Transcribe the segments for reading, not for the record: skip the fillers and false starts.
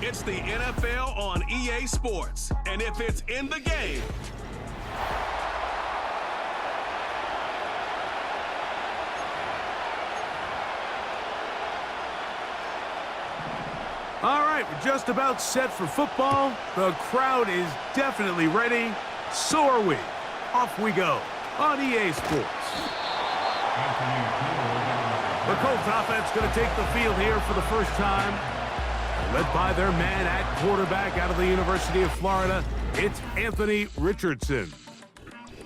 It's the NFL on EA Sports. And if it's in the game, all right, we're just about set for football. The crowd is definitely ready. So are we. Off we go on EA Sports. The Colts offense going to take the field here for the first time. Led by their man at quarterback out of the University of Florida, it's Anthony Richardson.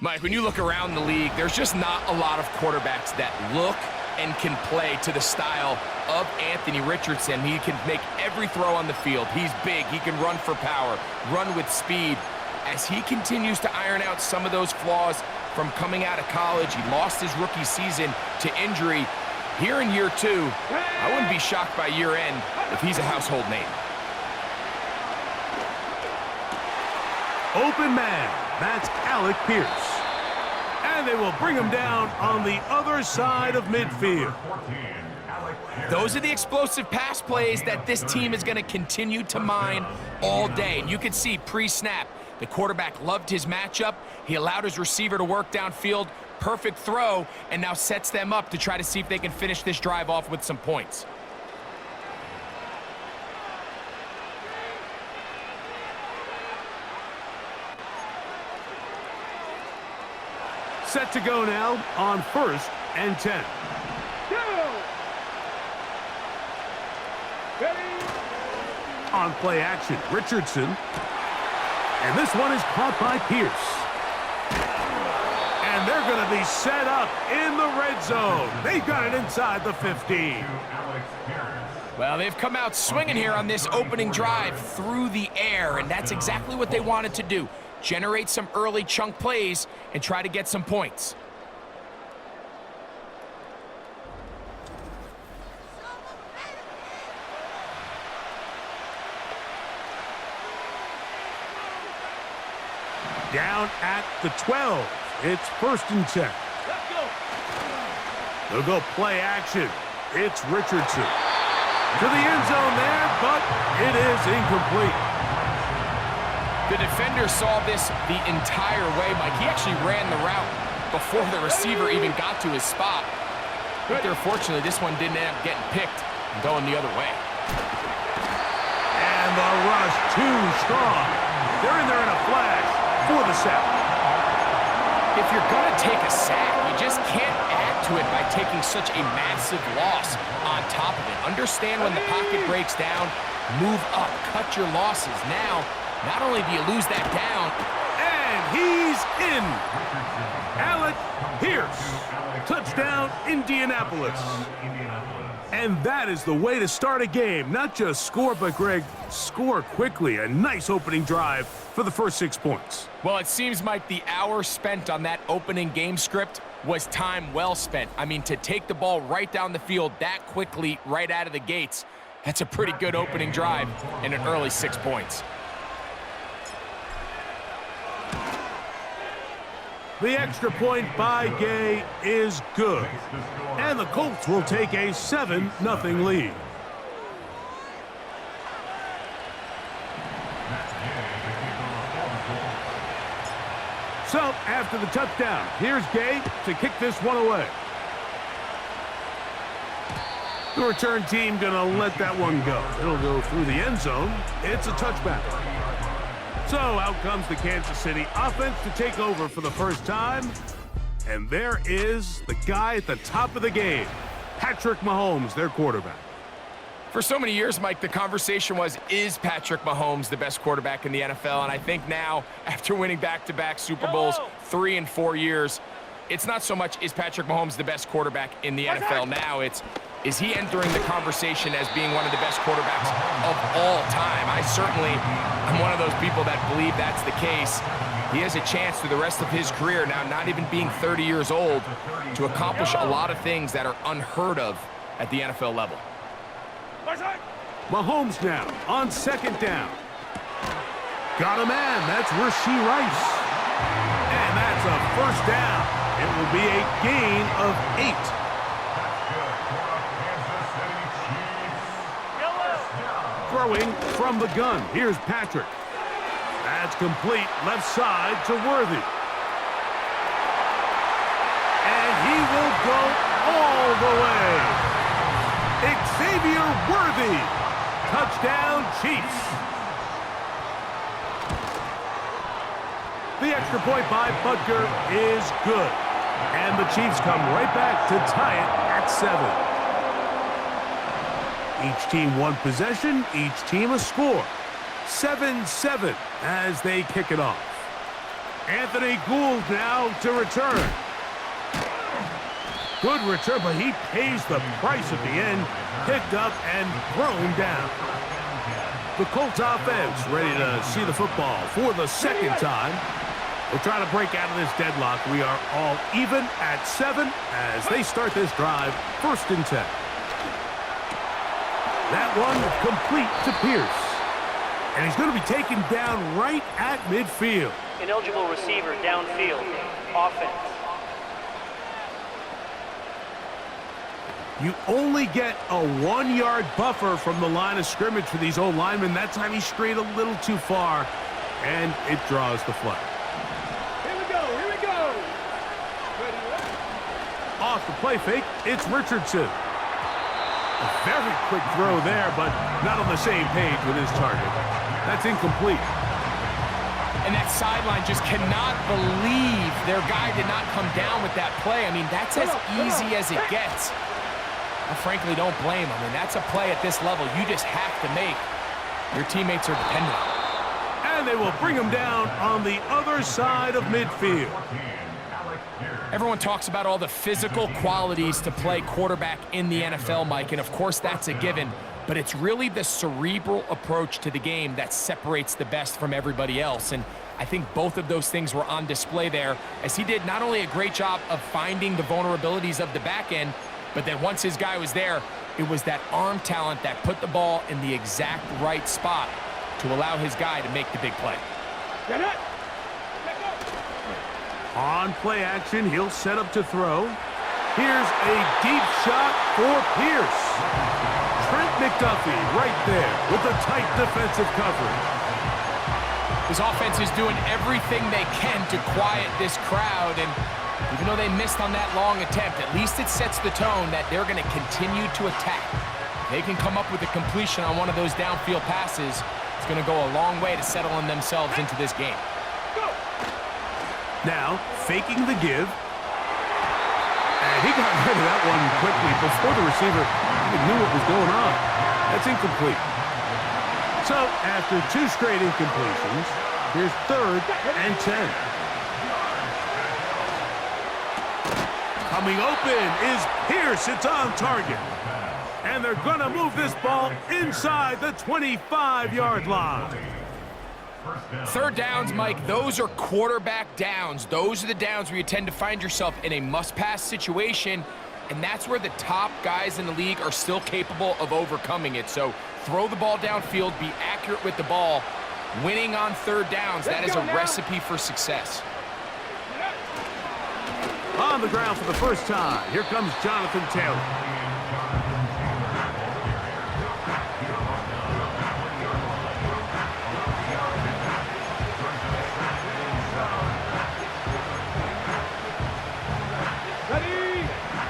Mike, when you look around the league, there's just not a lot of quarterbacks that look and can play to the style of Anthony Richardson. He can make every throw on the field. He's big. He can run for power, run with speed. As he continues to iron out some of those flaws from coming out of college, he lost his rookie season to injury. Here in year two, I wouldn't be shocked by year end if he's a household name. Open man, that's Alec Pierce. And they will bring him down on the other side of midfield. Those are the explosive pass plays that this team is going to continue to mine all day. And you can see pre-snap, the quarterback loved his matchup. He allowed his receiver to work downfield. Perfect throw, and now sets them up to try to see if they can finish this drive off with some points. Set to go now on 1st and 10. On play action, Richardson. And this one is caught by Pierce. And they're going to be set up in the red zone. They've got it inside the 15. Well, they've come out swinging here on this opening drive through the air, and that's exactly what they wanted to do. Generate some early chunk plays and try to get some points. Down at the 12. It's 1st and 10. They'll go play action. It's Richardson. To the end zone there, but it is incomplete. The defender saw this the entire way, Mike. He actually ran the route before the receiver even got to his spot. But fortunately, this one didn't end up getting picked and going the other way. And the rush too strong. They're in there in a flash for the sack. If you're going to take a sack, you just can't add to it by taking such a massive loss on top of it. Understand when the pocket breaks down, move up, cut your losses. Now, not only do you lose that down, and he's in. Alec Pierce. Touchdown, Indianapolis. And that is the way to start a game. Not just score, but, Greg, score quickly. A nice opening drive for the first 6 points. Well, it seems, Mike, the hour spent on that opening game script was time well spent. I mean, to take the ball right down the field that quickly right out of the gates, that's a pretty good opening drive and an early 6 points. The extra point by Gay is good. And the Colts will take a 7-0 lead. So, after the touchdown, here's Gay to kick this one away. The return team going to let that one go. It'll go through the end zone. It's a touchback. So out comes the Kansas City offense to take over for the first time. And there is the guy at the top of the game, Patrick Mahomes, their quarterback. For so many years, Mike, the conversation was, is Patrick Mahomes the best quarterback in the NFL? And I think now, after winning back-to-back Super Bowls 3 and 4 years, it's not so much, is Patrick Mahomes the best quarterback in the NFL? Now it's, is he entering the conversation as being one of the best quarterbacks of all time? I certainly am one of those people that believe that's the case. He has a chance through the rest of his career, now not even being 30 years old, to accomplish a lot of things that are unheard of at the NFL level. Mahomes now on 2nd down. Got a man, that's Rashee Rice. And that's a 1st down. It will be a gain of 8. Throwing from the gun. Here's Patrick. That's complete. Left side to Worthy. And he will go all the way. Xavier Worthy. Touchdown, Chiefs. The extra point by Butker is good. And the Chiefs come right back to tie it at 7. Each team one possession, each team a score. 7-7 as they kick it off. Anthony Gould now to return. Good return, but he pays the price at the end. Picked up and thrown down. The Colts offense ready to see the football for the second time. We'll try to break out of this deadlock. We are all even at 7 as they start this drive, 1st and 10. That one complete to Pierce. And he's going to be taken down right at midfield. Ineligible receiver downfield. Offense. You only get a 1-yard buffer from the line of scrimmage for these old linemen. That time he strayed a little too far, and it draws the flag. Here we go, here we go. Ready? Off the play fake, it's Richardson. A very quick throw there, but not on the same page with his target. That's incomplete. And that sideline just cannot believe their guy did not come down with that play. I mean, that's as easy as it gets. I frankly don't blame him. I mean, that's a play at this level you just have to make. Your teammates are dependent on it. And they will bring him down on the other side of midfield. Everyone talks about all the physical qualities to play quarterback in the NFL, Mike, and of course that's a given, but it's really the cerebral approach to the game that separates the best from everybody else, and I think both of those things were on display there, as he did not only a great job of finding the vulnerabilities of the back end, but then once his guy was there, it was that arm talent that put the ball in the exact right spot to allow his guy to make the big play. Get it. On play action, he'll set up to throw. Here's a deep shot for Pierce. Trent McDuffie right there with the tight defensive coverage. His offense is doing everything they can to quiet this crowd, and even though they missed on that long attempt, at least it sets the tone that they're going to continue to attack. If they can come up with a completion on one of those downfield passes, it's going to go a long way to settling themselves into this game. Now, faking the give. And he got rid of that one quickly before the receiver even knew what was going on. That's incomplete. So, after 2 straight incompletions, here's 3rd and 10. Coming open is Pierce. It's on target. And they're going to move this ball inside the 25-yard line. 3rd downs, Mike, those are quarterback downs. Those are the downs where you tend to find yourself in a must-pass situation, and that's where the top guys in the league are still capable of overcoming it. So throw the ball downfield, be accurate with the ball. Winning on 3rd downs, that is a recipe for success. On the ground for the first time, here comes Jonathan Taylor.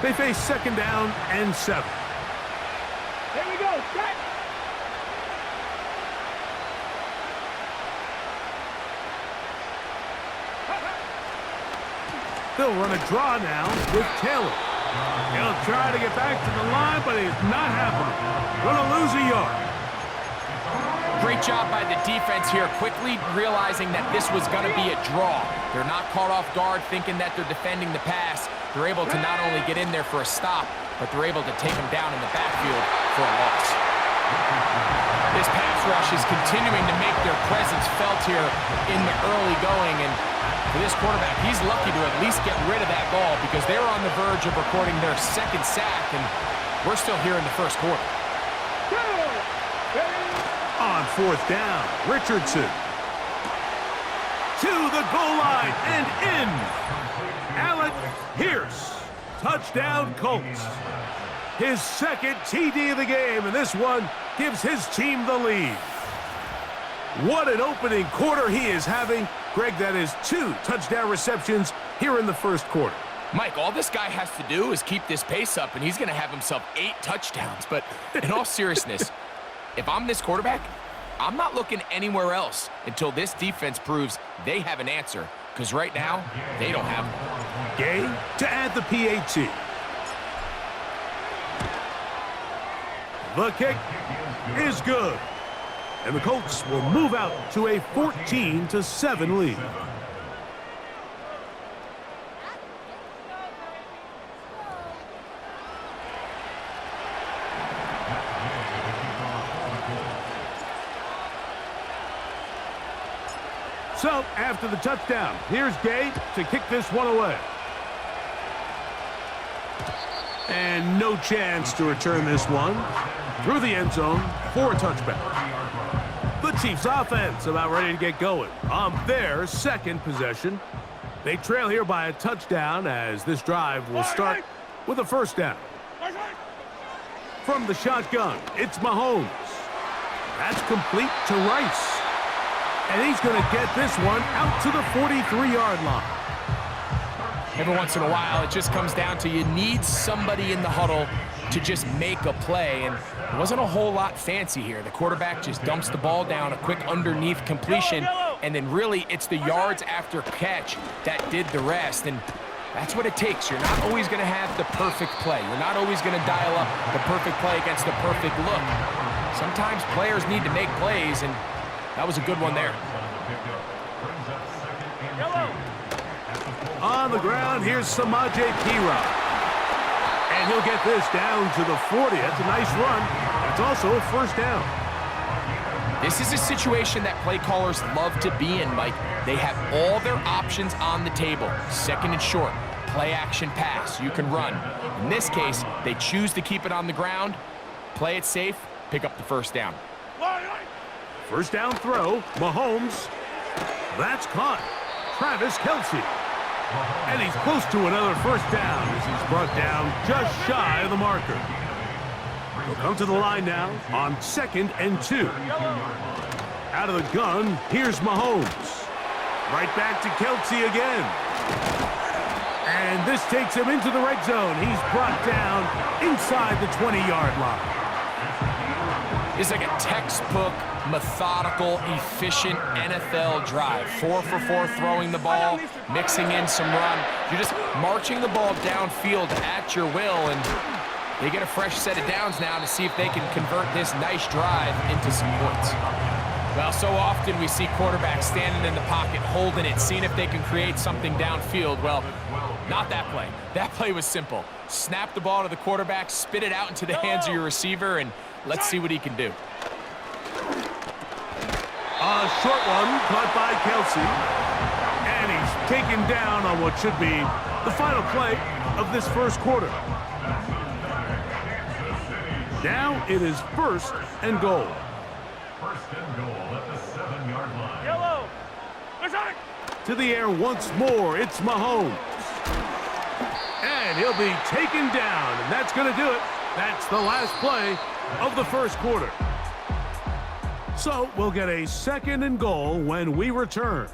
They face 2nd down and 7. Here we go. Set. They'll run a draw now with Taylor. He'll try to get back to the line, but it's not happening. Going to lose a yard. Great job by the defense here, quickly realizing that this was going to be a draw. They're not caught off guard thinking that they're defending the pass. They're able to not only get in there for a stop, but they're able to take him down in the backfield for a loss. This pass rush is continuing to make their presence felt here in the early going, and for this quarterback, he's lucky to at least get rid of that ball because they're on the verge of recording their 2nd sack, and we're still here in the 1st quarter. On 4th down, Richardson. To the goal line and in. Alec Pierce. Touchdown, Colts. his second TD of the game, and this one gives his team the lead. What an opening quarter he is having. Greg, that is 2 touchdown receptions here in the first quarter. Mike, all this guy has to do is keep this pace up, and he's going to have himself 8 touchdowns. But in all seriousness, if I'm this quarterback, I'm not looking anywhere else until this defense proves they have an answer, because right now, they don't have one. Gay to add the PAT. The kick is good. And the Colts will move out to a 14-7 lead. So, after the touchdown, here's Gay to kick this one away. And no chance to return this one through the end zone for a touchback. The Chiefs offense about ready to get going on their second possession. They trail here by a touchdown as this drive will start with a first down. From the shotgun, it's Mahomes. That's complete to Rice. And he's going to get this one out to the 43-yard line. Every once in a while, it just comes down to you need somebody in the huddle to just make a play, and it wasn't a whole lot fancy here. The quarterback just dumps the ball down, a quick underneath completion, and then really it's the yards after catch that did the rest, and that's what it takes. You're not always going to have the perfect play. You're not always going to dial up the perfect play against the perfect look. Sometimes players need to make plays, and that was a good one there. On the ground, here's Samaje Perine. And he'll get this down to the 40. That's a nice run. It's also a first down. This is a situation that play callers love to be in, Mike. They have all their options on the table. Second and short, play action pass. You can run. In this case, they choose to keep it on the ground, play it safe, pick up the first down. First down throw, Mahomes. That's caught. Travis Kelce. And he's close to another first down as he's brought down just shy of the marker. He'll come to the line now on 2nd and 2. Out of the gun, here's Mahomes. Right back to Kelce again. And this takes him into the red zone. He's brought down inside the 20-yard line. It's like a textbook, methodical, efficient NFL drive. 4 for 4 throwing the ball, mixing in some run. You're just marching the ball downfield at your will, and they get a fresh set of downs now to see if they can convert this nice drive into some points. Well, so often we see quarterbacks standing in the pocket, holding it, seeing if they can create something downfield. Well, not that play. That play was simple. Snap the ball to the quarterback, spit it out into the hands of your receiver, and let's see what he can do. A short one caught by Kelce. And he's taken down on what should be the final play of this first quarter. Now it is 1st and goal. First and goal at the 7-yard line. Yellow. To the air once more, it's Mahomes. And he'll be taken down, and that's going to do it. That's the last play of the first quarter. So we'll get a 2nd and goal when we return.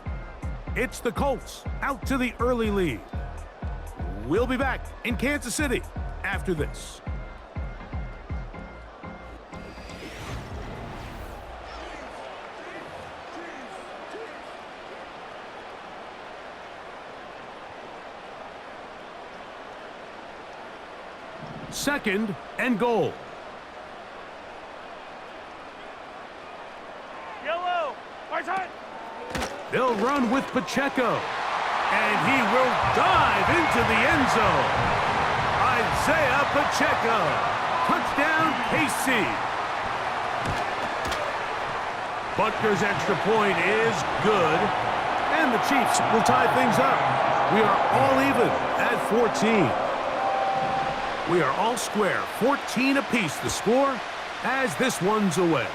It's the Colts out to the early lead. We'll be back in Kansas City after this. Second and goal. Yellow. They'll run with Pacheco. And he will dive into the end zone. Isaiah Pacheco. Touchdown, KC. Butker's extra point is good. And the Chiefs will tie things up. We are all even at 14. We are all square, 14 apiece the score as this one's away.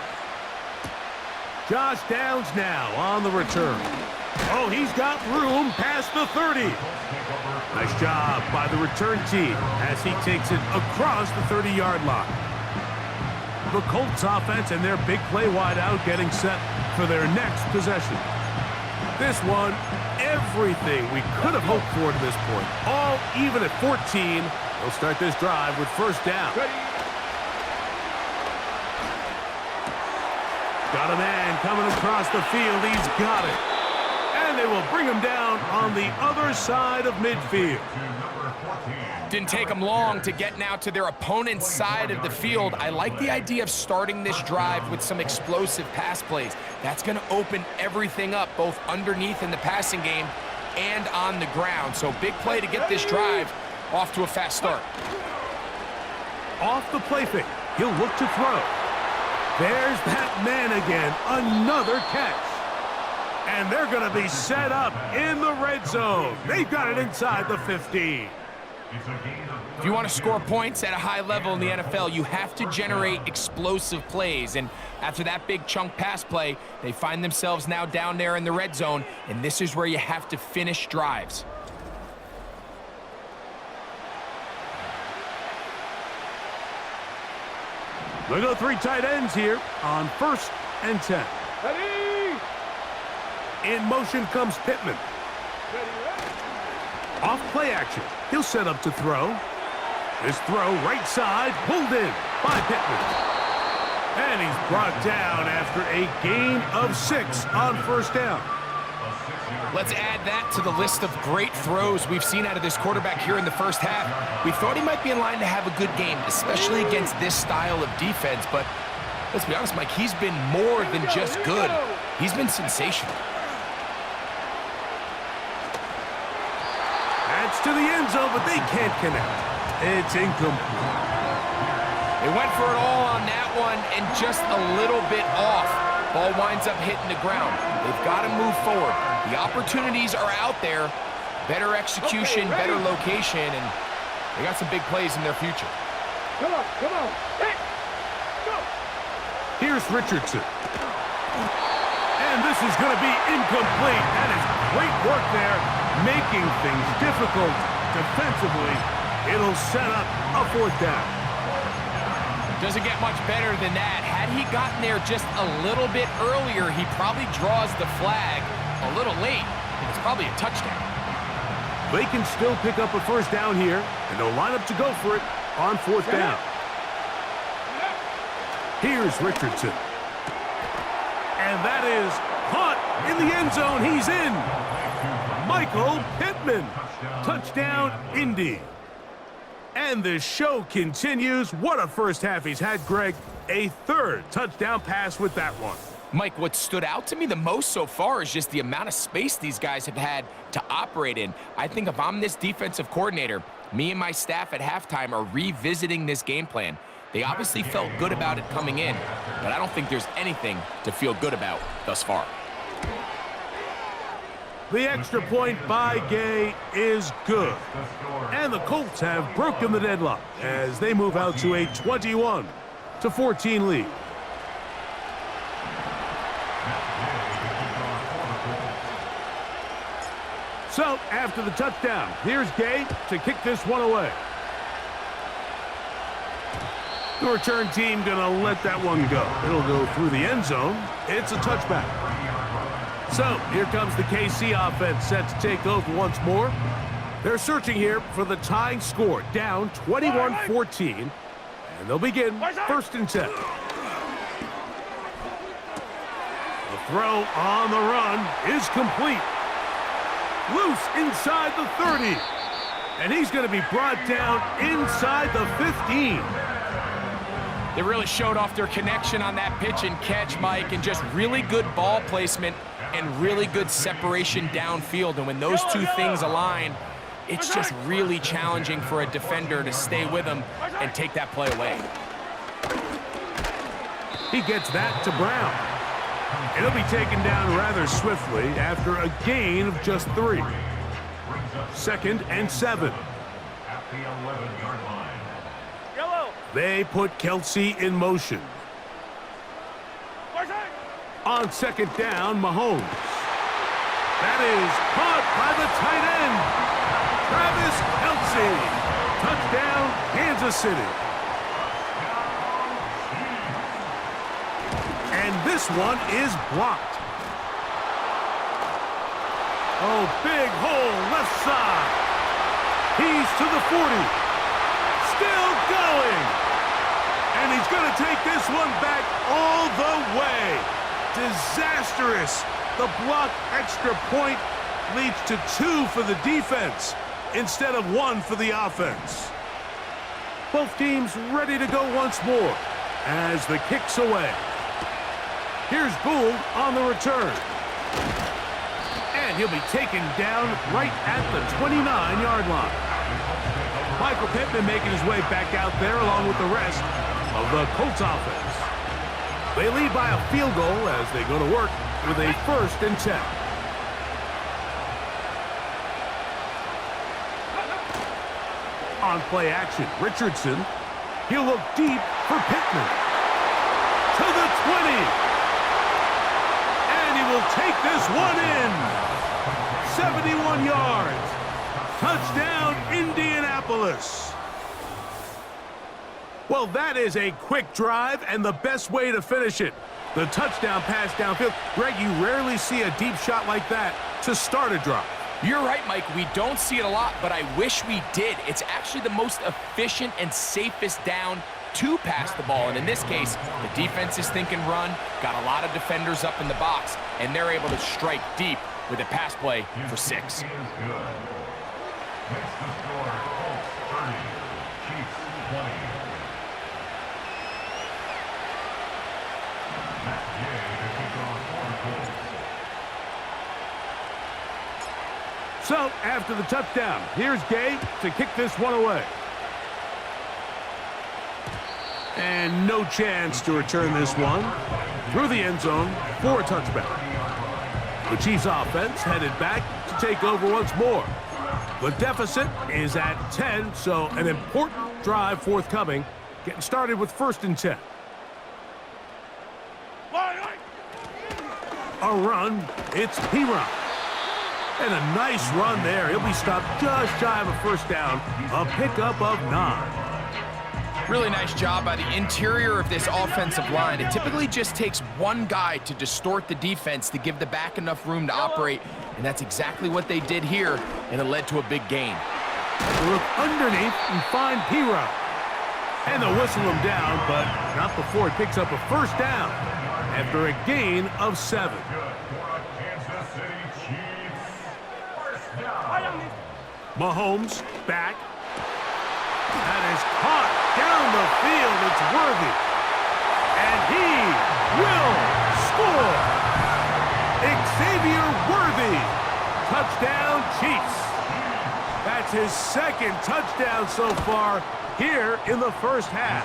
Josh Downs now on the return. Oh, he's got room past the 30. Nice job by the return team as he takes it across the 30-yard line. The Colts offense and their big play wideout getting set for their next possession. This one, everything we could have hoped for to this point. All even at 14. They'll start this drive with first down. Got a man coming across the field. He's got it. And they will bring him down on the other side of midfield. Didn't take them long to get now to their opponent's side of the field. I like the idea of starting this drive with some explosive pass plays. That's going to open everything up, both underneath in the passing game and on the ground. So big play to get this drive off to a fast start. Off the play fake. He'll look to throw. There's that man again. Another catch. And they're going to be set up in the red zone. They've got it inside the 15. If you want to score points at a high level in the NFL, you have to generate explosive plays. And after that big chunk pass play, they find themselves now down there in the red zone. And this is where you have to finish drives. They go 3 tight ends here on 1st and 10. Ready? In motion comes Pittman. Off play action. He'll set up to throw. This throw right side pulled in by Pittman. And he's brought down after a gain of 6 on first down. Let's add that to the list of great throws we've seen out of this quarterback here in the first half. We thought he might be in line to have a good game, especially against this style of defense. But let's be honest, Mike, he's been more than just good. He's been sensational. That's to the end zone, but they can't connect. It's incomplete. They went for it all on that one and just a little bit off. Ball winds up hitting the ground. They've got to move forward. The opportunities are out there. Better execution, better location, and they got some big plays in their future. Come on, come on. Hey, go. Here's Richardson. And this is going to be incomplete. That is great work there, making things difficult defensively. It'll set up a 4th down. Doesn't get much better than that. Had he gotten there just a little bit earlier, he probably draws the flag a little late, and it's probably a touchdown. They can still pick up a first down here, and they'll line up to go for it on 4th down. Here's Richardson. And that is caught in the end zone. He's in. Michael Pittman. Touchdown, Indy. And the show continues. What a first half he's had, Greg. A 3rd touchdown pass with that one. Mike, what stood out to me the most so far is just the amount of space these guys have had to operate in. I think if I'm this defensive coordinator, me and my staff at halftime are revisiting this game plan. They obviously felt good about it coming in, but I don't think there's anything to feel good about thus far. The extra point by Gay is good. And the Colts have broken the deadlock as they move out to a 21-14 lead. So, after the touchdown, here's Gay to kick this one away. The return team gonna let that one go. It'll go through the end zone. It's a touchback. So, here comes the KC offense set to take over once more. They're searching here for the tying score, down 21-14, and they'll begin 1st and 10. The throw on the run is complete. Loose inside the 30, and he's going to be brought down inside the 15. They really showed off their connection on that pitch and catch, Mike, and just really good ball placement and really good separation downfield. And when those two things align, it's just really challenging for a defender to stay with them and take that play away. He gets that to Brown. It'll be taken down rather swiftly after a gain of just 3. 2nd and 7. They put Kelsey in motion. On 2nd down, Mahomes. That is caught by the tight end. COLTS. Touchdown, Kansas City. And this one is blocked. Oh, big hole left side. He's to the 40. Still going. And he's going to take this one back all the way. Disastrous. The blocked extra point leads to 2 for the defense instead of 1 for the offense. Both teams ready to go once more as the kick's away. Here's Gould on the return. And he'll be taken down right at the 29-yard line. Michael Pittman making his way back out there along with the rest of the Colts offense. They lead by a field goal as they go to work with a 1st and 10. On play action, Richardson. He'll look deep for Pittman. To the 20. And he will take this one in. 71 yards. Touchdown, Indianapolis. Well, that is a quick drive and the best way to finish it. The touchdown pass downfield. Greg, you rarely see a deep shot like that to start a drive. You're right, Mike. We don't see it a lot, but I wish we did. It's actually the most efficient and safest down to pass the ball. And in this case, the defense is thinking run, got a lot of defenders up in the box, and they're able to strike deep with a pass play for 6. So, after the touchdown, here's Gay to kick this one away. And no chance to return this one through the end zone for a touchback. The Chiefs offense headed back to take over once more. The deficit is at 10, so an important drive forthcoming. Getting started with 1st and 10. A run, it's P-Run. And a nice run there. He'll be stopped just shy of a 1st down. A pickup of 9. Really nice job by the interior of this offensive line. It typically just takes one guy to distort the defense to give the back enough room to operate, and that's exactly what they did here, and it led to a big gain. Look underneath and find P-Run. And they'll whistle him down, but not before he picks up a 1st down after a gain of 7. Mahomes back. That is caught down the field. It's Worthy. And he will score. Xavier Worthy. Touchdown, Chiefs. That's his 2nd touchdown so far here in the 1st half.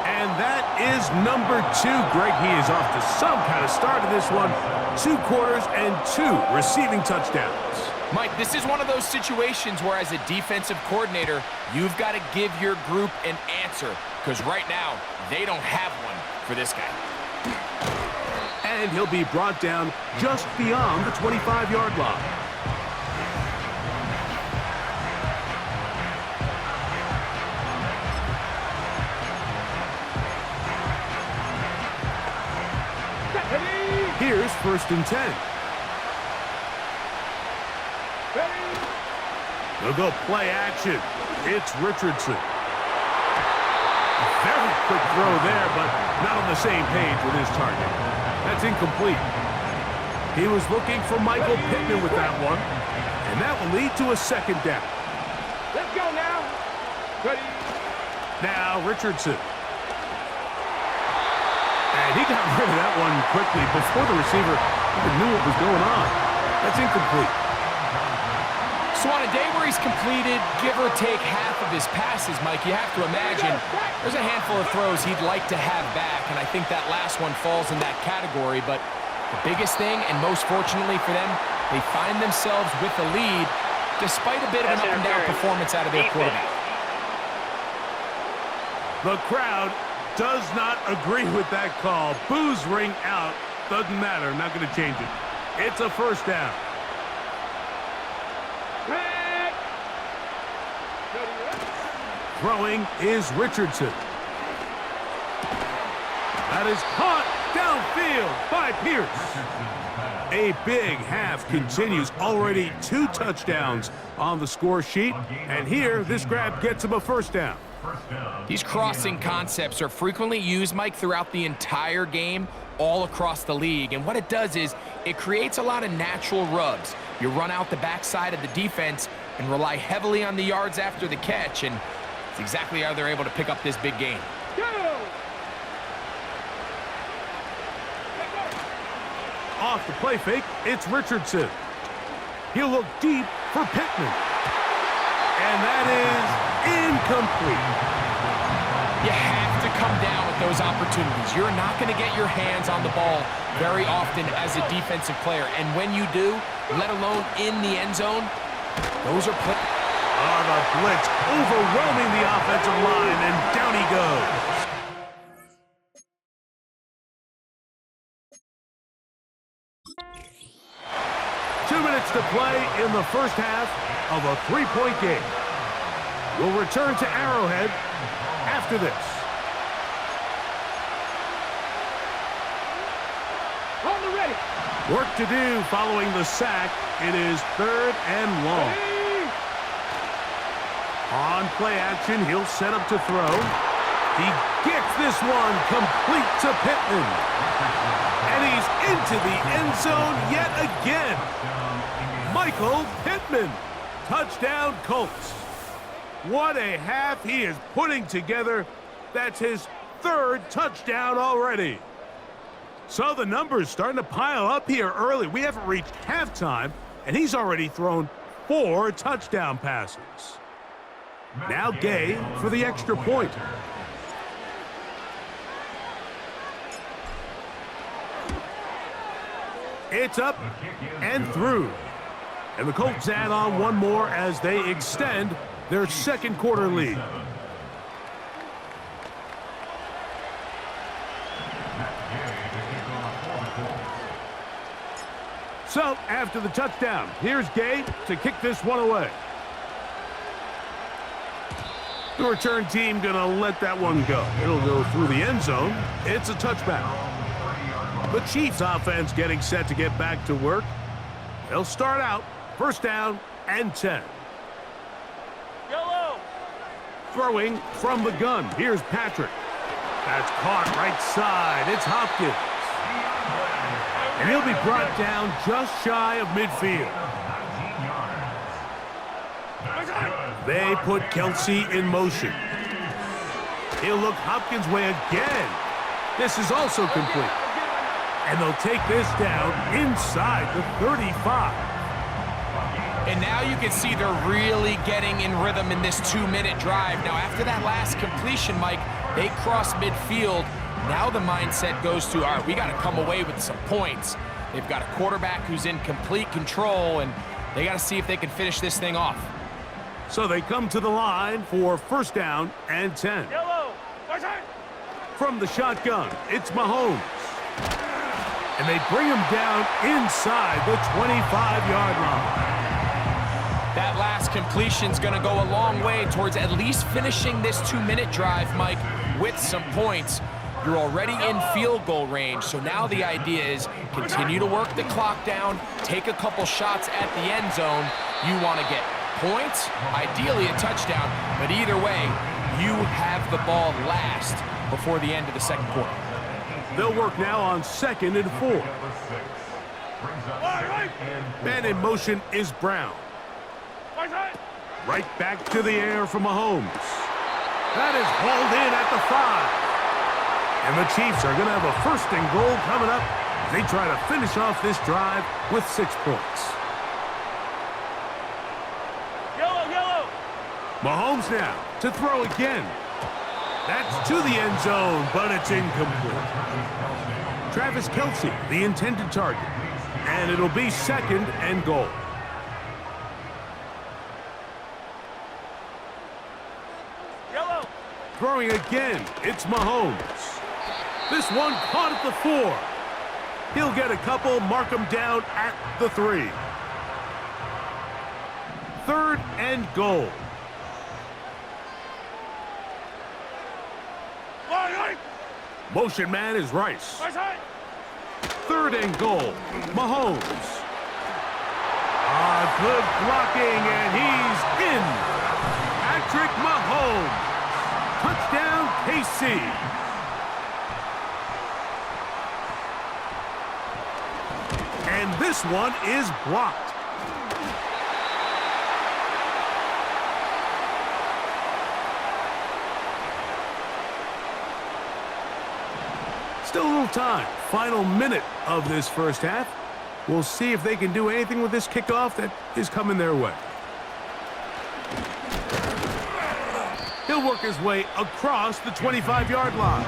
And that is number 2. Greg, he is off to some kind of start in this one. 2 quarters and 2 receiving touchdowns. Mike, this is one of those situations where as a defensive coordinator, you've got to give your group an answer, because right now, they don't have one for this guy. And he'll be brought down just beyond the 25-yard line. Here's 1st and 10. They'll go play action. It's Richardson. Very quick throw there, but not on the same page with his target. That's incomplete. He was looking for Michael Pittman with that one, and that will lead to a 2nd down. Let's go now. Ready. Now Richardson. And he got rid of that one quickly before the receiver even knew what was going on. That's incomplete. So on a day where he's completed, give or take half of his passes, Mike, you have to imagine there's a handful of throws he'd like to have back, and I think that last one falls in that category. But the biggest thing, and most fortunately for them, they find themselves with the lead despite a bit of an up-and-down performance out of their quarterback. The crowd does not agree with that call. Boos ring out. Doesn't matter. Not going to change it. It's a 1st down. Throwing is Richardson. That is caught downfield by Pierce. A big half continues. Already 2 touchdowns on the score sheet. And here, this grab gets him a first down. These crossing concepts are frequently used, Mike, throughout the entire game, all across the league. And what it does is it creates a lot of natural rubs. You run out the backside of the defense and rely heavily on the yards after the catch. And it's exactly how they're able to pick up this big gain. Off the play fake, it's Richardson. He'll look deep for Pittman. And that is incomplete. You have to come down with those opportunities. You're not going to get your hands on the ball very often as a defensive player. And when you do, let alone in the end zone, those are play. Oh, the blitz overwhelming the offensive line, and down he goes. To play in the first half of a 3-point game. We'll return to Arrowhead after this. On the ready. Work to do following the sack. It is 3rd and long. On play action, he'll set up to throw. He gets this one complete to Pittman. And he's into the end zone yet again. Michael Pittman. Touchdown, Colts. What a half he is putting together. That's his 3rd touchdown already. So the numbers starting to pile up here early. We haven't reached halftime, and he's already thrown 4 touchdown passes. Now Gay for the extra point. It's up and through. And the Colts add on one more as they extend their 2nd quarter lead. So, after the touchdown, here's Gay to kick this one away. The return team gonna let that one go. It'll go through the end zone. It's a touchback. The Chiefs offense getting set to get back to work. They'll start out 1st down and 10. Yellow. Throwing from the gun. Here's Patrick. That's caught right side. It's Hopkins. And he'll be brought down just shy of midfield. They put Kelsey in motion. He'll look Hopkins' way again. This is also complete. And they'll take this down inside the 35. And now you can see they're really getting in rhythm in this 2-minute drive. Now, after that last completion, Mike, they cross midfield. Now the mindset goes to, all right, we got to come away with some points. They've got a quarterback who's in complete control, and they got to see if they can finish this thing off. So they come to the line for 1st down and 10. Yellow. From the shotgun, it's Mahomes. And they bring him down inside the 25-yard line. That last completion's going to go a long way towards at least finishing this 2-minute drive, Mike, with some points. You're already in field goal range, so now the idea is continue to work the clock down, take a couple shots at the end zone. You want to get points, ideally a touchdown, but either way, you have the ball last before the end of the 2nd quarter. They'll work now on 2nd and 4. Man in motion is Brown. Right back to the air for Mahomes. That is hauled in at the 5. And the Chiefs are going to have a 1st and goal coming up. They try to finish off this drive with 6 points. Yellow. Mahomes now to throw again. That's to the end zone, but it's incomplete. Travis Kelsey, the intended target. And it'll be 2nd and goal. Yellow. Throwing again, it's Mahomes. This one caught at the 4. He'll get a couple, mark him down at the 3. 3rd and goal. Motion man is Rice. Third and goal, Mahomes. Good blocking, and he's in. Patrick Mahomes. Touchdown, KC. And this one is blocked. Still a little time. Final minute of this first half. We'll see if they can do anything with this kickoff that is coming their way. He'll work his way across the 25-yard line.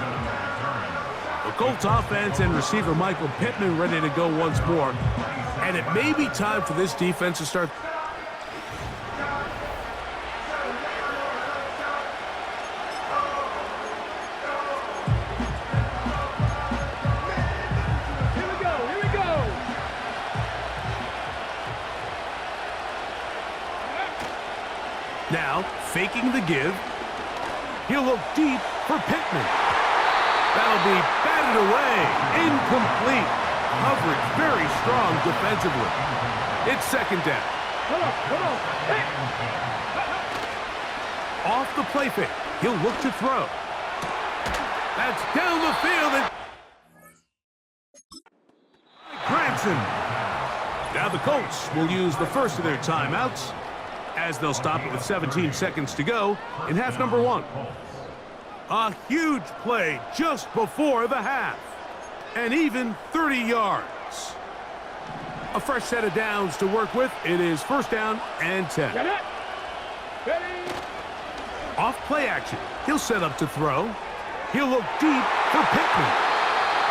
The Colts offense and receiver Michael Pittman ready to go once more. And it may be time for this defense to start. Now, faking the give. He'll look deep for Pittman. That'll be batted away. Incomplete. Coverage very strong defensively. It's second down. Come on. Hey. Off the play fake. He'll look to throw. That's down the field. And Granson. Now the Colts will use the first of their timeouts, as they'll stop it with 17 seconds to go in half number 1. A huge play just before the half. And even 30 yards. A fresh set of downs to work with. It is first down and 10. Get it. Ready. Off play action. He'll set up to throw. He'll look deep for Pittman.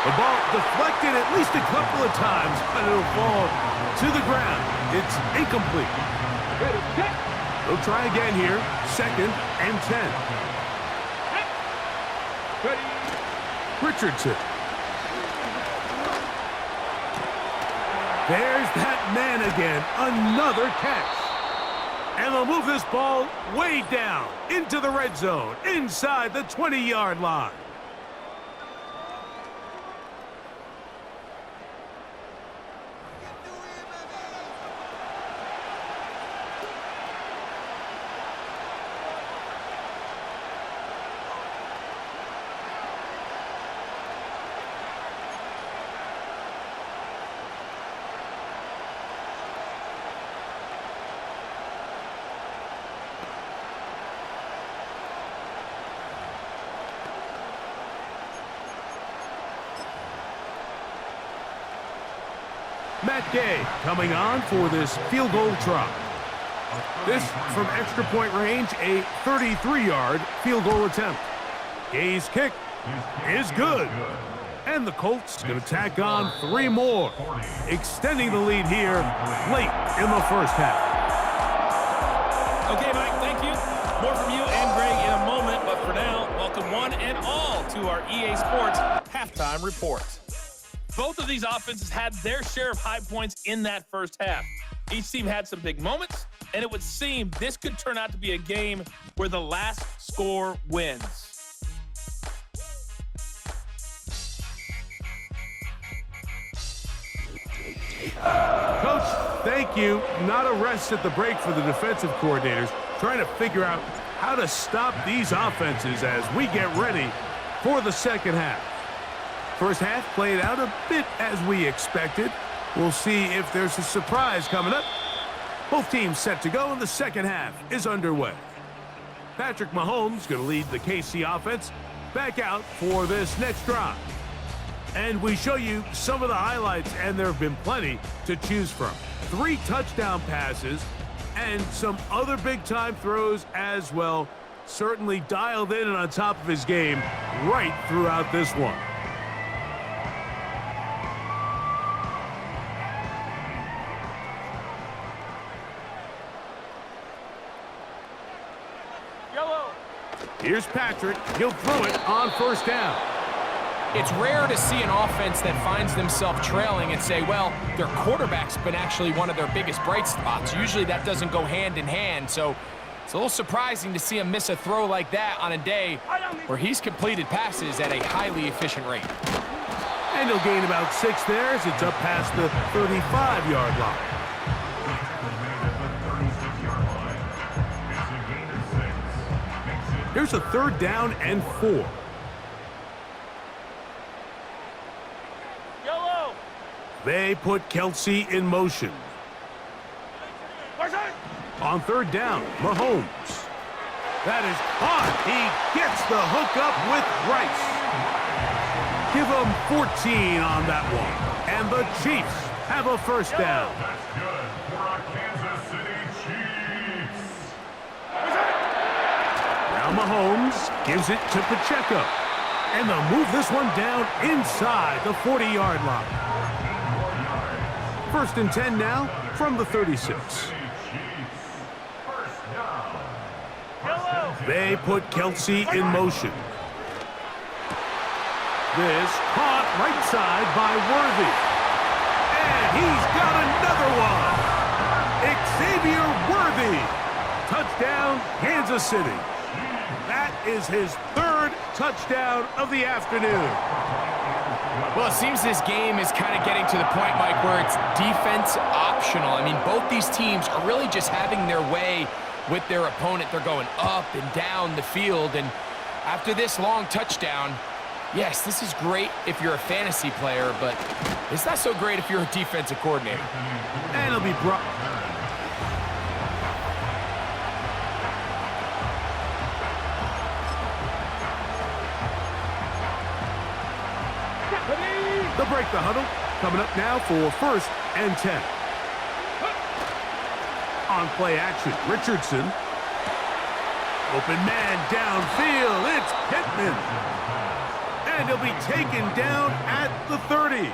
The ball deflected at least a couple of times, but it'll fall to the ground. It's incomplete. Ready. Get. They'll try again here. Second and 10. Ready. Richardson. There's that man again. Another catch. And they'll move this ball way down into the red zone, inside the 20-yard line. Matt Gay coming on for this field goal try. This from extra point range, a 33-yard field goal attempt. Gay's kick is good. And the Colts going to tack on 3 more, extending the lead here late in the first half. Okay, Mike, thank you. More from you and Greg in a moment, but for now, welcome one and all to our EA Sports Halftime Report. Both of these offenses had their share of high points in that first half. Each team had some big moments, and it would seem this could turn out to be a game where the last score wins. Coach, thank you. Not a rest at the break for the defensive coordinators, trying to figure out how to stop these offenses as we get ready for the second half. First half played out a bit as we expected. We'll see if there's a surprise coming up. Both teams set to go, and the second half is underway. Patrick Mahomes going to lead the KC offense back out for this next drive. And we show you some of the highlights, and there have been plenty to choose from. 3 touchdown passes and some other big-time throws as well. Certainly dialed in and on top of his game right throughout this one. Here's Patrick. He'll throw it on first down. It's rare to see an offense that finds themselves trailing and say, well, their quarterback's been actually one of their biggest bright spots. Usually that doesn't go hand in hand. So It's a little surprising to see him miss a throw like that on a day where he's completed passes at a highly efficient rate. And he'll gain about 6 there as it's up past the 35-yard line. Here's a 3rd down and 4. Yellow. They put Kelsey in motion. On 3rd down, Mahomes. That is caught. He gets the hook up with Rice. Give him 14 on that one. And the Chiefs have a 1st down. That's good for our Kansas City Chiefs. Now Mahomes gives it to Pacheco. And they'll move this one down inside the 40-yard line. 1st and 10 now from the 36. They put Kelsey in motion. This caught right side by Worthy. And he's got another one. Xavier Worthy. Touchdown, Kansas City. That is his 3rd touchdown of the afternoon. Well, it seems this game is kind of getting to the point, Mike, where it's defense optional. I mean, both these teams are really just having their way with their opponent. They're going up and down the field, and after this long touchdown, yes, this is great if you're a fantasy player, but it's not so great if you're a defensive coordinator. And it'll be brought. They'll break the huddle. Coming up now for 1st and 10. On play action, Richardson. Open man downfield. It's Pittman. And he'll be taken down at the 30.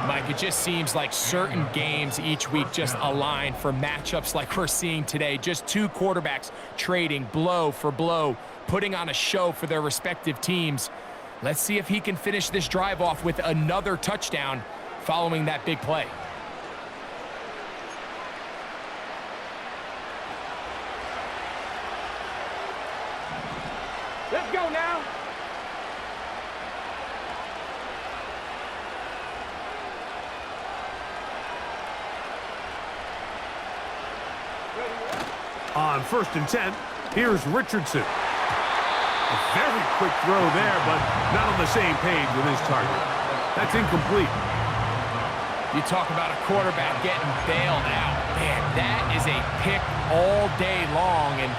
Mike, it just seems like certain games each week just align for matchups like we're seeing today. Just 2 quarterbacks trading blow for blow, putting on a show for their respective teams. Let's see if he can finish this drive off with another touchdown following that big play. Let's go now. On 1st and 10, here's Richardson. A very quick throw there, but not on the same page with his target. That's incomplete. You talk about a quarterback getting bailed out. Man, that is a pick all day long, and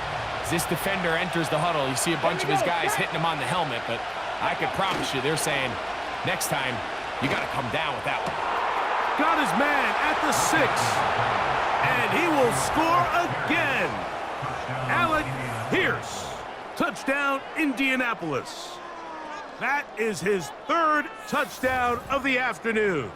as this defender enters the huddle, you see a bunch of his guys hitting him on the helmet, but I can promise you they're saying, next time, you got to come down with that one. Got his man at the 6. And he will score again. Alec Pierce. Touchdown, Indianapolis. That is his 3rd touchdown of the afternoon.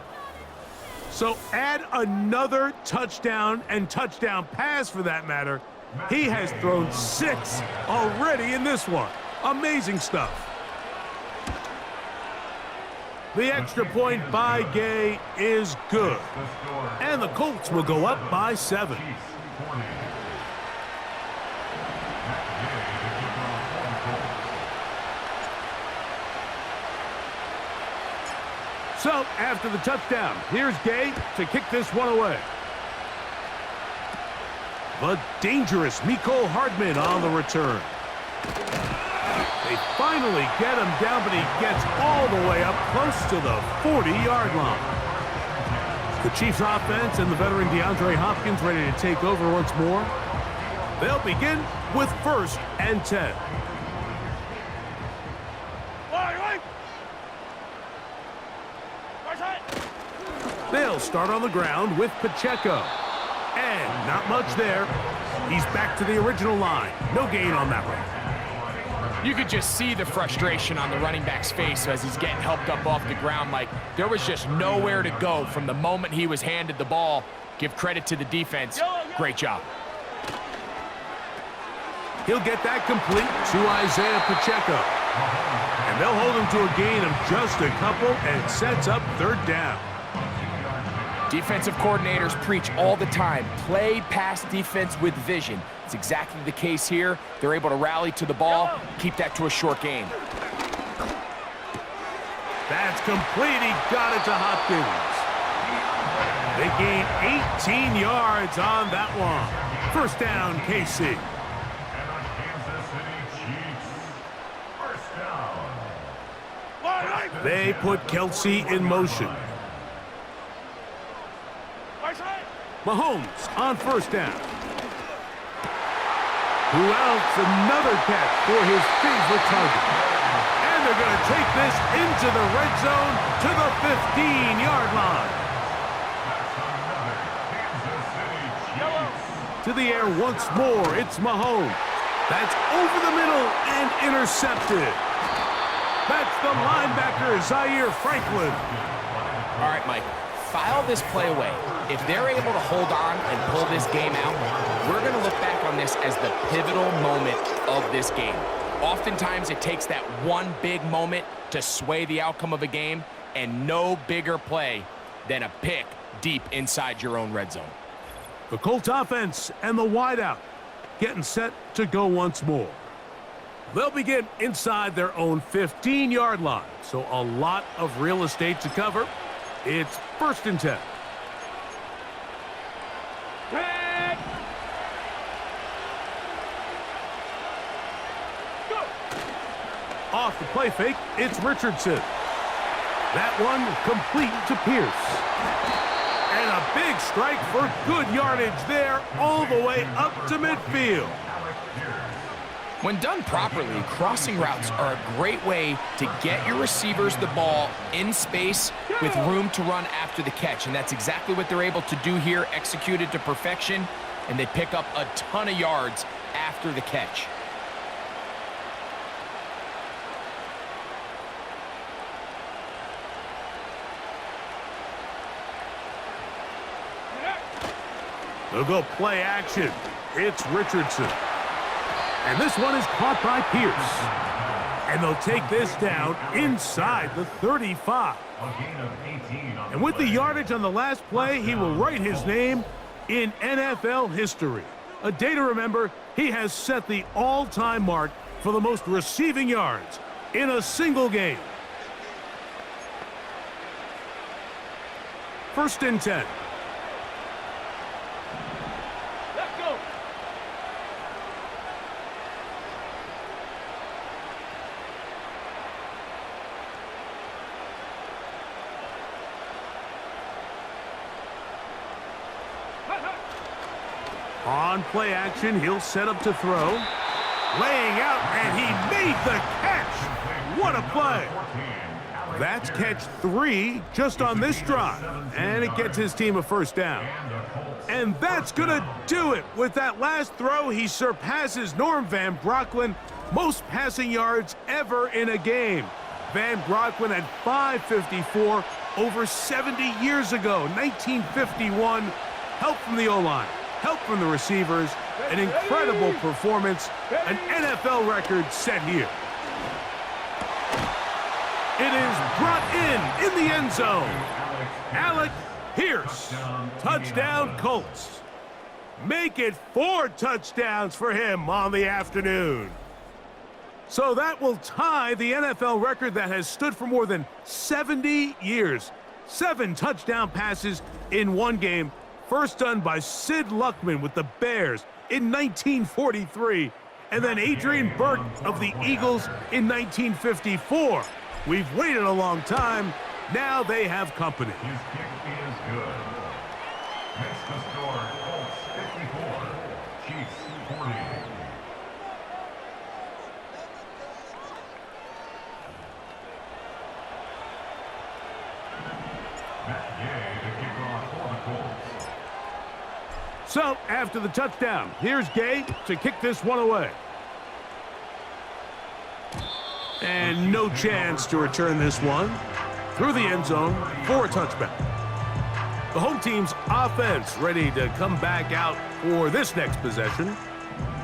So add another touchdown and touchdown pass for that matter. He has thrown 6 already in this one. Amazing stuff. The extra point by Gay is good. And the Colts will go up by 7. So, after the touchdown, here's Gay to kick this one away. The dangerous Mecole Hardman on the return. They finally get him down, but he gets all the way up close to the 40-yard line. The Chiefs offense and the veteran DeAndre Hopkins ready to take over once more. They'll begin with 1st and 10. They'll start on the ground with Pacheco. And not much there. He's back to the original line. No gain on that one. You could just see the frustration on the running back's face as he's getting helped up off the ground. Like, there was just nowhere to go from the moment he was handed the ball. Give credit to the defense. Great job. He'll get that complete to Isaiah Pacheco. And they'll hold him to a gain of just a couple, and it sets up 3rd down. Defensive coordinators preach all the time, play pass defense with vision. It's exactly the case here. They're able to rally to the ball, keep that to a short game. That's complete. He got it to Hopkins. They gain 18 yards on that one. First down, KC. And the Kansas City Chiefs. First down. They put Kelsey in motion. Mahomes on first down. Who else? Another catch for his favorite target. And they're going to take this into the red zone to the 15-yard line. To the air once more, it's Mahomes. That's over the middle and intercepted. That's the linebacker, Zaire Franklin. All right, Mike, file this play away. If they're able to hold on and pull this game out, we're going to look back on this as the pivotal moment of this game. Oftentimes, it takes that one big moment to sway the outcome of a game, and no bigger play than a pick deep inside your own red zone. The Colts offense and the wideout getting set to go once more. They'll begin inside their own 15-yard line, so a lot of real estate to cover. It's first and 10. Off the play fake, it's Richardson. That one complete to Pierce. And a big strike for good yardage there all the way up to midfield. When done properly, crossing routes are a great way to get your receivers the ball in space with room to run after the catch. And that's exactly what they're able to do here, executed to perfection, and they pick up a ton of yards after the catch. They'll go play action. It's Richardson. And this one is caught by Pierce. And they'll take this down inside the 35. And with the yardage on the last play, he will write his name in NFL history. A day to remember, he has set the all-time mark for the most receiving yards in a single game. First and 10. On play action, he'll set up to throw. Laying out, and he made the catch. What a play. That's catch 3 just on this drive, and it gets his team a first down. And that's going to do it. With that last throw, he surpasses Norm Van Brocklin, most passing yards ever in a game. Van Brocklin had 554 over 70 years ago, 1951. Help from the O-line. Help from the receivers, an incredible performance, an NFL record set here. It is brought in the end zone. Alec Pierce, touchdown Colts. Make it 4 touchdowns for him on the afternoon. So that will tie the NFL record that has stood for more than 70 years. 7 touchdown passes in one game. First done by Sid Luckman with the Bears in 1943, and then Adrian Burke of the Eagles in 1954. We've waited a long time. Now they have company. His kick is good. Makes the score Colts 54, Chiefs 40. Matt Gay to kick off for the Colts. So, after the touchdown, here's Gay to kick this one away. And no chance to return this one through the end zone for a touchback. The home team's offense ready to come back out for this next possession.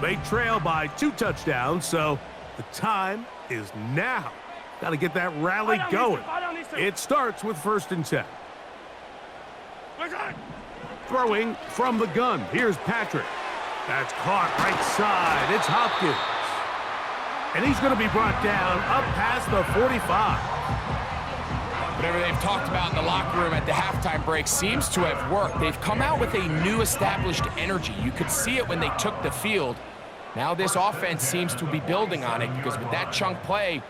They trail by 2 touchdowns, so the time is now. Got to get that rally going. It starts with first and 10. Throwing from the gun. Here's Patrick. That's caught right side. It's Hopkins. And he's going to be brought down up past the 45. Whatever they've talked about in the locker room at the halftime break seems to have worked. They've come out with a new established energy. You could see it when they took the field. Now this offense seems to be building on it because with that chunk play,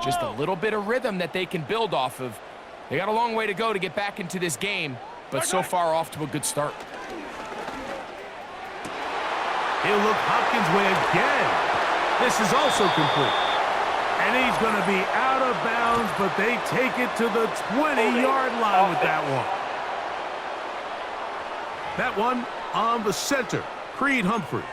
just a little bit of rhythm that they can build off of. They got a long way to go to get back into this game, but so far off to a good start. He'll look Hopkins' way again. This is also complete. And he's going to be out of bounds, but they take it to the 20-yard line with that one. That one on the center, Creed Humphrey.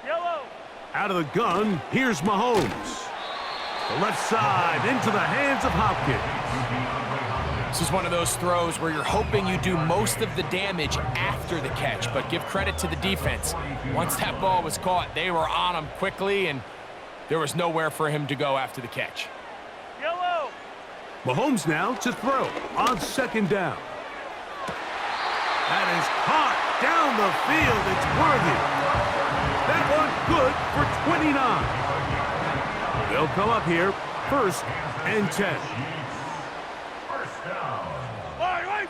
Yellow. Out of the gun, here's Mahomes. The left side into the hands of Hopkins. This is one of those throws where you're hoping you do most of the damage after the catch, but give credit to the defense. Once that ball was caught, they were on him quickly, and there was nowhere for him to go after the catch. Yellow. Mahomes now to throw on second down. That is caught down the field. It's worthy. That one good for 29. They'll come up here, 1st and 10.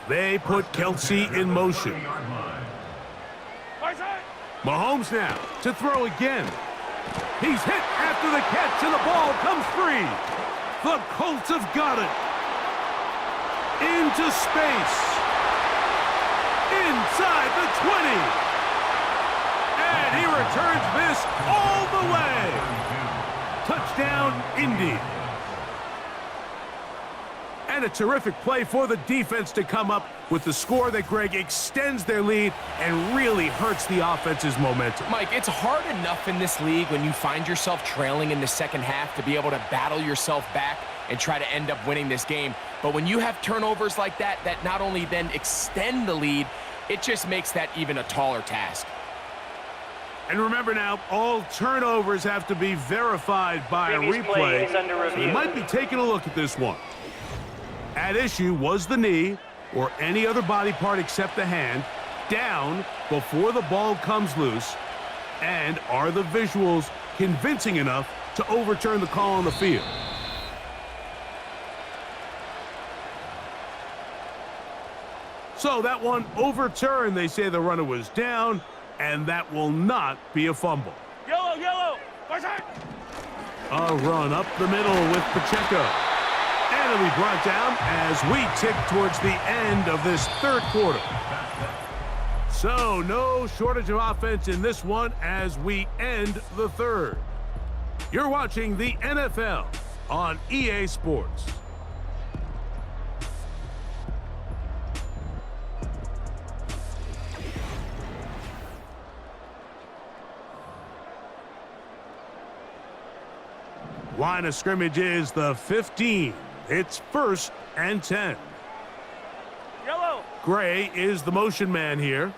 They put Kelsey in motion. Mahomes now to throw again. He's hit after the catch, and the ball comes free. The Colts have got it. Into space. Inside the 20. And he returns this all the way. Touchdown, Indy. And a terrific play for the defense to come up with the score that, Greg, extends their lead and really hurts the offense's momentum. Mike, it's hard enough in this league when you find yourself trailing in the second half to be able to battle yourself back and try to end up winning this game. But when you have turnovers like that, that not only then extend the lead, it just makes that even a taller task. And remember now, all turnovers have to be verified by Previous a play replay. is under So review. you might be taking a look at this one. At issue was the knee or any other body part except the hand down before the ball comes loose, and are the visuals convincing enough to overturn the call on the field? So that one overturned. They say the runner was down, and that will not be a fumble. Yellow. A run up the middle with Pacheco. And it'll be brought down as we tick towards the end of this third quarter. So no shortage of offense in this one as we end the third. You're watching the NFL on EA Sports. Line of scrimmage is the 15. It's 1st and 10. Yellow. Gray is the motion man here.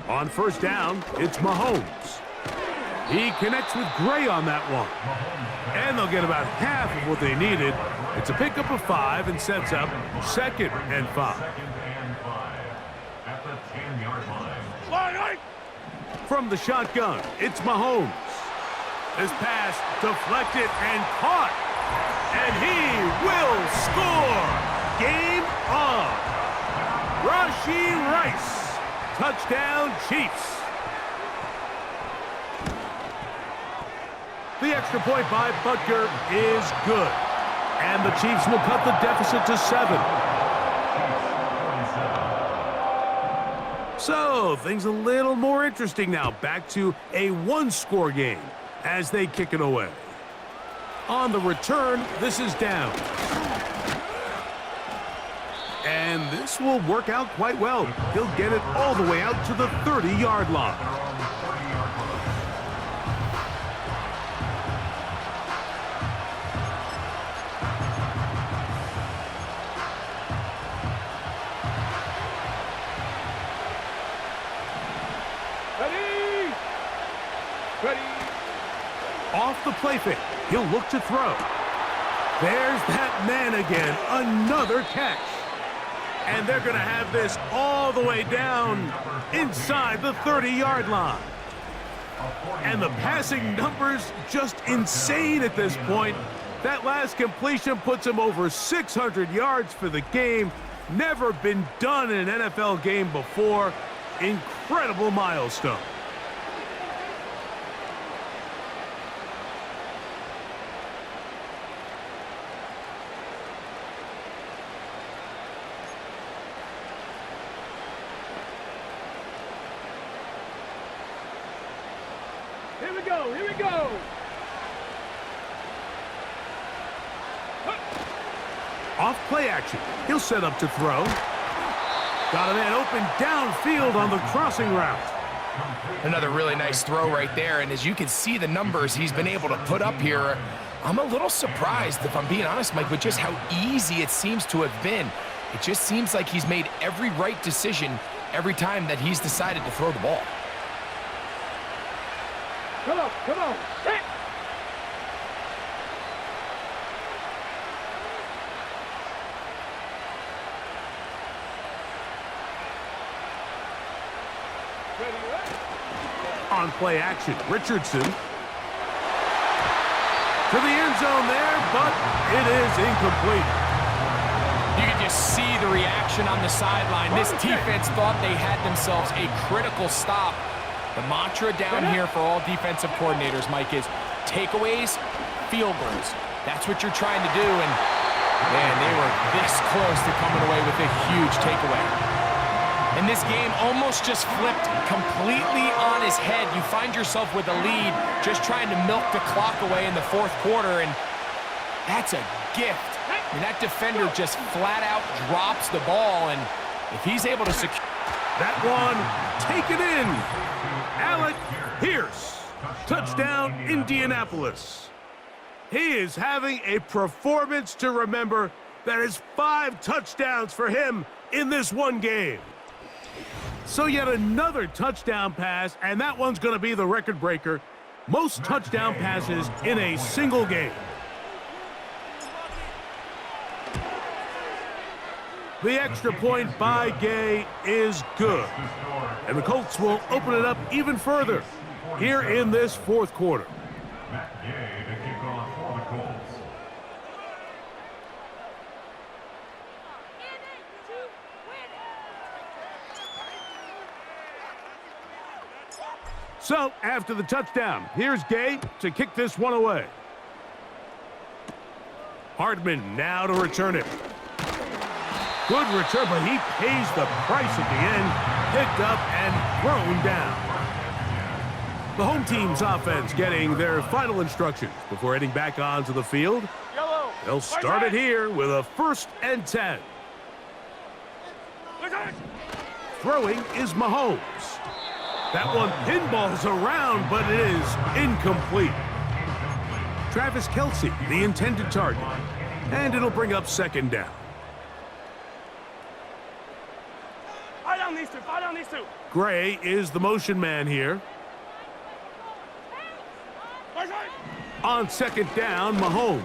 On 1st down, it's Mahomes. He connects with Gray on that one. And they'll get about half of what they needed. It's a pickup of 5 and sets up 2nd and 5. At the 10-yard line. From the shotgun, it's Mahomes. This pass deflected and caught. And he will score. Game on. Rashee Rice. Touchdown, Chiefs. The extra point by Butker is good. And the Chiefs will cut the deficit to 7. So, things a little more interesting now. Back to a one-score game as they kick it away. On the return, this is down. And this will work out quite well. He'll get it all the way out to the 30-yard line. Ready. Off the play fake. He'll look to throw. There's that man again. Another catch. And they're going to have this all the way down inside the 30-yard line. And the passing numbers just insane at this point. That last completion puts him over 600 yards for the game. Never been done in an NFL game before. Incredible milestone. Here we go, here we go. Off play action. He'll set up to throw. Got a man open downfield on the crossing route. Another really nice throw right there, and as you can see the numbers he's been able to put up here, I'm a little surprised, if I'm being honest, Mike, with just how easy it seems to have been. It just seems like he's made every right decision every time that he's decided to throw the ball. Come on, come on. Hit. On play action, Richardson. To the end zone there, but it is incomplete. You can just see the reaction on the sideline. This defense thought they had themselves a critical stop. The mantra down here for all defensive coordinators, Mike, is takeaways, field goals. That's what you're trying to do, and man, they were this close to coming away with a huge takeaway. And this game almost just flipped completely on his head. You find yourself with a lead, just trying to milk the clock away in the fourth quarter, and that's a gift. I mean, that defender just flat out drops the ball, and if he's able to secure that one, take it in. Alec Pierce, touchdown Indianapolis. He is having a performance to remember. That is 5 touchdowns for him in this one game. So yet another touchdown pass, and that one's going to be the record breaker. Most touchdown passes in a single game. The extra point by Gay is good. And the Colts will open it up even further here in this fourth quarter. Matt Gay to kick off for the Colts. So, after the touchdown, here's Gay to kick this one away. Hardman now to return it. Good return, but he pays the price at the end. Picked up and thrown down. The home team's offense getting their final instructions before heading back onto the field. They'll start it here with a 1st and 10. Throwing is Mahomes. That one pinballs around, but it is incomplete. Travis Kelce, the intended target. And it'll bring up 2nd down. Fire down these two. Gray is the motion man here. On 2nd down, Mahomes.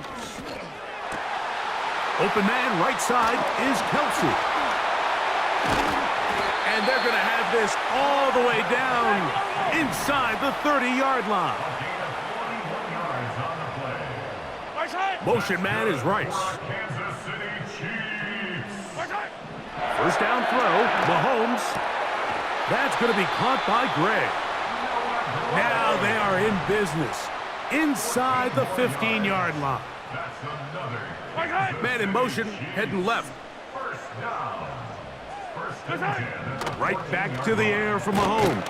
Open man right side is Kelce. And they're going to have this all the way down inside the 30-yard line. Motion man is Rice. Kansas City Chiefs. 1st down throw, Mahomes. That's going to be caught by Gray. Now they are in business inside the 15-yard line. That's another. Man in motion, heading left. 1st down. 1st and 10. Right back to the air for Mahomes.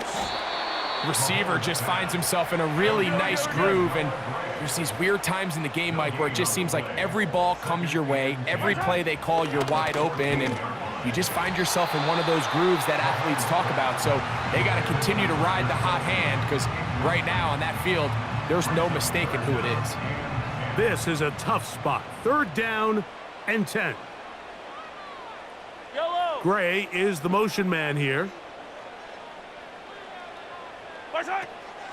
receiver just finds himself in a really nice groove, and there's these weird times in the game, Mike, where it just seems like every ball comes your way, every play they call, you're wide open, and you just find yourself in one of those grooves that athletes talk about. So they got to continue to ride the hot hand, because right now on that field, there's no mistaking who it is. This is a tough spot. 3rd down and 10. Yellow. Gray is the motion man here.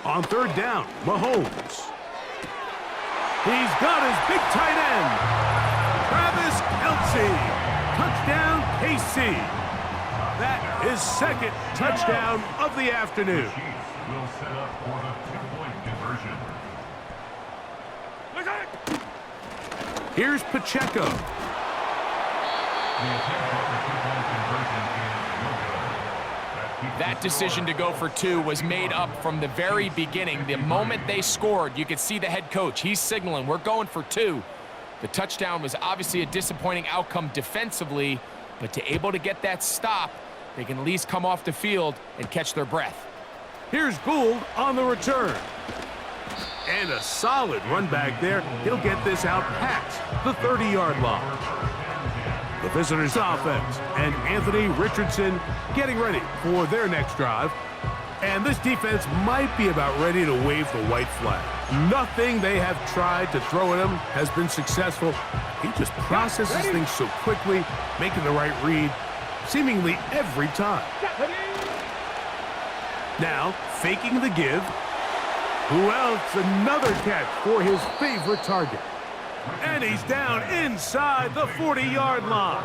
On 3rd down, Mahomes. He's got his big tight end. Travis Kelce. Touchdown, KC. That is second touchdown of the afternoon. Chiefs will set up for the two-point conversion. Here's Pacheco. The attempt at the two-point conversion is no good. That decision to go for two was made up from the very beginning. The moment they scored, you could see the head coach. He's signaling, we're going for two. The touchdown was obviously a disappointing outcome defensively, but to able to get that stop, they can at least come off the field and catch their breath. Here's Gould on the return. And a solid run back there. He'll get this out past the 30-yard line. The visitors' offense and Anthony Richardson getting ready for their next drive. And this defense might be about ready to wave the white flag. Nothing they have tried to throw at him has been successful. He just processes things so quickly, making the right read seemingly every time. Now, faking the give. Who else? Another catch for his favorite target. And he's down inside the 40-yard line.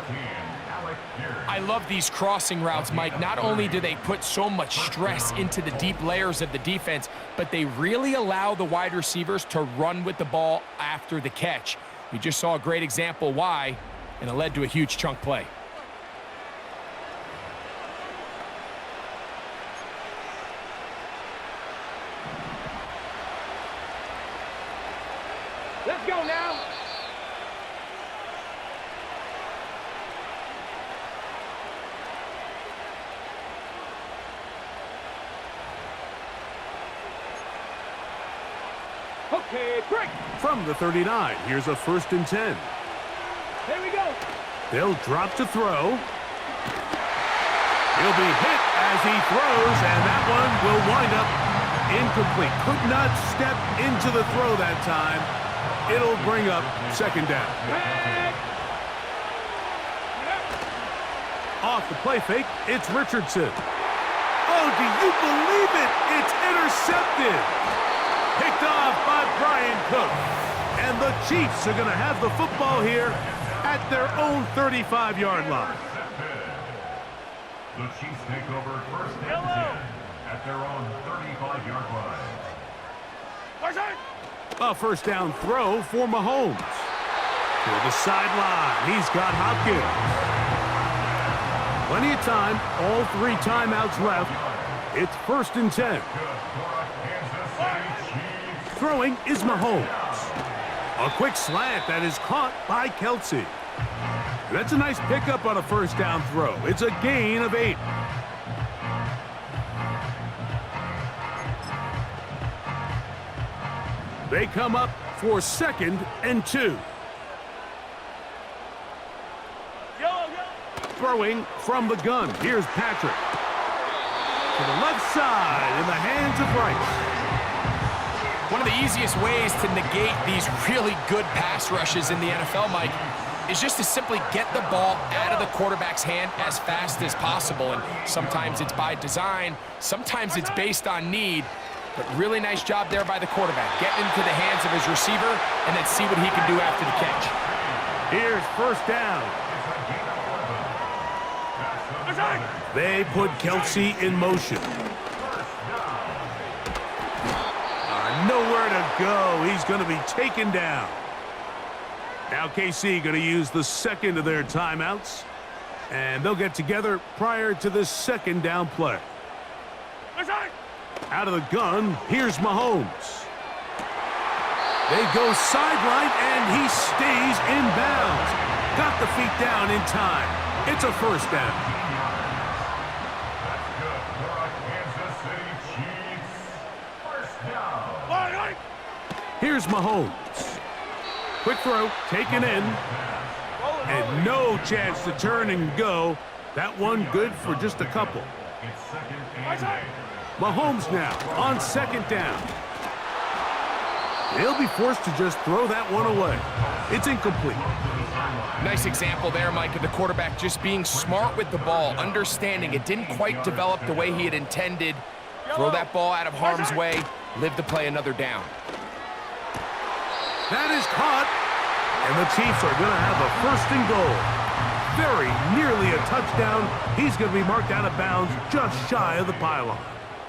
I love these crossing routes, Mike. Not only do they put so much stress into the deep layers of the defense, but they really allow the wide receivers to run with the ball after the catch. We just saw a great example why, and it led to a huge chunk play. Let's go now. Okay, break. From the 39, here's a 1st and 10. Here we go. They'll drop to throw. He'll be hit as he throws, and that one will wind up incomplete. Could not step into the throw that time. It'll bring up 2nd down. Off the play fake, it's Richardson. Oh, do you believe it? It's intercepted. Picked off by Brian Cook. And the Chiefs are going to have the football here at their own 35-yard line. The Chiefs take over 1st and 10 at their own 35-yard line. A 1st down throw for Mahomes. To the sideline, he's got Hopkins. Plenty of time, all 3 timeouts left. It's 1st and 10. Throwing is Mahomes. A quick slant that is caught by Kelce. That's a nice pickup on a 1st down throw. It's a gain of 8. They come up for 2nd and 2. Throwing from the gun. Here's Patrick. To the left side in the hands of Rice. One of the easiest ways to negate these really good pass rushes in the NFL, Mike, is just to simply get the ball out of the quarterback's hand as fast as possible. And sometimes it's by design, sometimes it's based on need. But really nice job there by the quarterback. Get into the hands of his receiver and then see what he can do after the catch. Here's 1st down. They put Kelce in motion. Nowhere to go. He's going to be taken down. Now KC going to use the 2nd of their timeouts. And they'll get together prior to the 2nd down play. Out of the gun, here's Mahomes. They go sideline, and he stays in bounds. Got the feet down in time. It's a 1st down. That's good for a Kansas City Chiefs. 1st down. Here's Mahomes. Quick throw, taken in. And no chance to turn and go. That one good for just a couple. It's 2nd and 8. Mahomes now on 2nd down. They'll be forced to just throw that one away. It's incomplete. Nice example there, Mike, of the quarterback just being smart with the ball, understanding it didn't quite develop the way he had intended. Throw that ball out of harm's way, live to play another down. That is caught. And the Chiefs are going to have a 1st and goal. Very nearly a touchdown. He's going to be marked out of bounds just shy of the pylon.